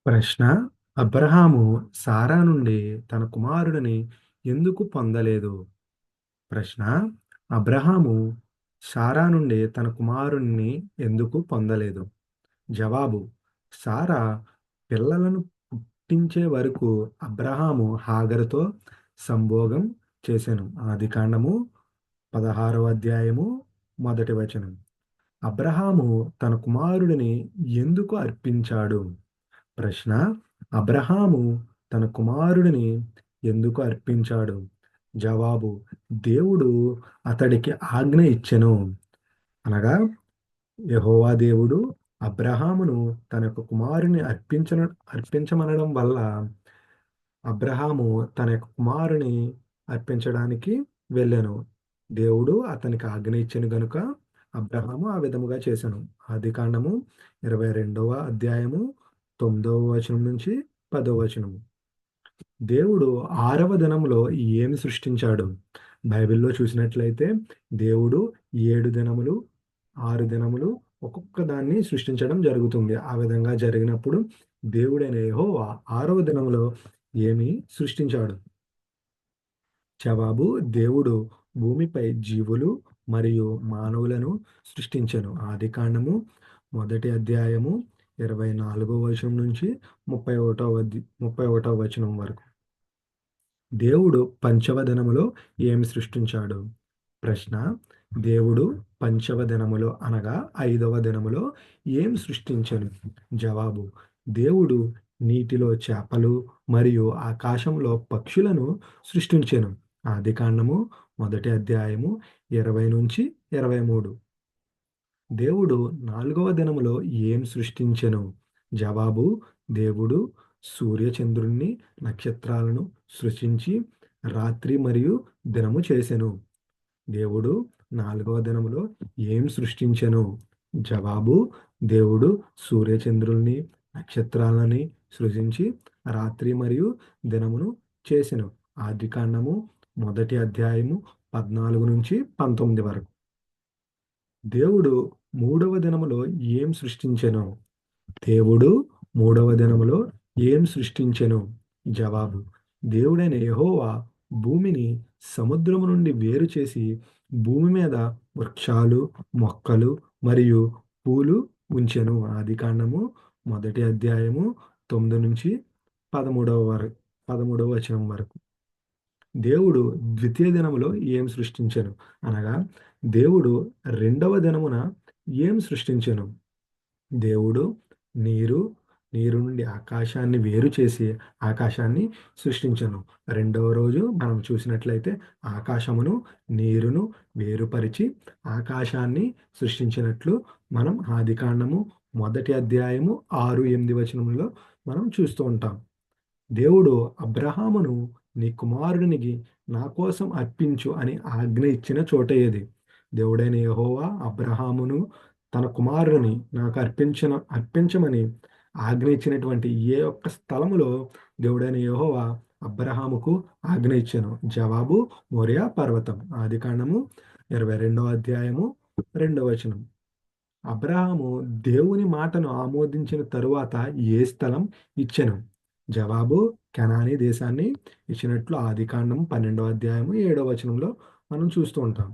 ప్రశ్న: అబ్రహాము సారా నుండి తన కుమారుడిని ఎందుకు పొందలేదు? ప్రశ్న: అబ్రహాము సారా నుండి తన కుమారుడిని ఎందుకు పొందలేదు? జవాబు: సారా పిల్లలను పుట్టించే వరకు అబ్రహాము హాగరుతో సంభోగం చేసెను. ఆదికాండము 16వ అధ్యాయము మొదటి వచనం. అబ్రహాము తన కుమారుడిని ఎందుకు అర్పించాడు? ప్రశ్న: అబ్రహాము తన కుమారుడిని ఎందుకు అర్పించాడు? జవాబు: దేవుడు అతడికి ఆజ్ఞ ఇచ్చెను. అనగా యెహోవా దేవుడు అబ్రహామును తన యొక్క కుమారుని అర్పించమనడం వల్ల అబ్రహాము తన యొక్క కుమారుని అర్పించడానికి వెళ్ళెను. దేవుడు అతనికి ఆజ్ఞ ఇచ్చెను గనుక అబ్రహాము ఆ విధముగా చేసెను. ఆదికాండము 22వ అధ్యాయము 9వ వచనం నుంచి 10వ వచనము. దేవుడు 6వ దినములో ఏమి సృష్టించాడు? బైబిల్‌లో చూసినట్లయితే దేవుడు 7 దినములు, 6 దినములు ఒక్కొక్క దాన్ని సృష్టించడం జరుగుతుంది. ఆ విధంగా జరిగినప్పుడు దేవుడైన యెహోవా 6వ దినములో ఏమి సృష్టించాడు? జవాబు: దేవుడు భూమిపై జీవులు మరియు మానవులను సృష్టించెను. ఆదికాండము మొదటి అధ్యాయము 24వ వచనం నుంచి 31వ వచనం వరకు. దేవుడు పంచవ దినములో ఏమి సృష్టించాడు? ప్రశ్న: దేవుడు పంచవ దినములో అనగా 5వ దినములో ఏం సృష్టించెను? జవాబు: దేవుడు నీటిలో చేపలు మరియు ఆకాశంలో పక్షులను సృష్టించెను. ఆదికాండము మొదటి అధ్యాయము 20-23. దేవుడు 4వ దినములో ఏం సృష్టించెను? జవాబు: దేవుడు సూర్యచంద్రుణ్ణి, నక్షత్రాలను సృష్టించి రాత్రి మరియు దినము చేసెను. దేవుడు 4వ దినములో ఏం సృష్టించెను? జవాబు: దేవుడు సూర్యచంద్రుల్ని, నక్షత్రాలని సృజించి రాత్రి మరియు దినమును చేసెను. ఆదికాండము మొదటి అధ్యాయము 14-19 వరకు. దేవుడు 3వ దినములో ఏం సృష్టించెను? దేవుడు 3వ దినములో ఏం సృష్టించెను? జవాబు: దేవుడైన యెహోవా భూమిని సముద్రము నుండి వేరు చేసి భూమి మీద వృక్షాలు, మొక్కలు మరియు పూలు ఉంచెను. ఆదికాండము మొదటి అధ్యాయము 9-13వ వచనం వరకు. దేవుడు ద్వితీయ దినములో ఏం సృష్టించెను? అనగా దేవుడు 2వ దినమున ఏం సృష్టించెను? దేవుడు నీరు, నీరు నుండి ఆకాశాన్ని వేరు చేసి ఆకాశాన్ని సృష్టించెను. రెండవ రోజు మనం చూసినట్లయితే ఆకాశమును, నీరును వేరుపరిచి ఆకాశాన్ని సృష్టించినట్లు మనం ఆదికాండము మొదటి అధ్యాయము 6-8 వచనములో మనం చూస్తూ ఉంటాం. దేవుడు అబ్రహామును నీ కుమారుడిని నా కోసం అర్పించు అని ఆజ్ఞ ఇచ్చిన చోట ఏది? దేవుడైన యెహోవా అబ్రహామును తన కుమారుడిని నాకు అర్పించమని ఆజ్ఞ ఇచ్చినటువంటి ఏ ఒక్క స్థలములో దేవుడైన యెహోవా అబ్రహాముకు ఆజ్ఞ ఇచ్చెను? జవాబు: మోరియా పర్వతం. ఆదికాండము 22వ అధ్యాయము 2వ వచనం. అబ్రహాము దేవుని మాటను ఆమోదించిన తరువాత ఏ స్థలం ఇచ్చెను? జవాబు: కనానీ దేశాన్ని ఇచ్చినట్లు ఆదికాండం 12వ అధ్యాయము 7వ వచనంలో మనం చూస్తూ ఉంటాం.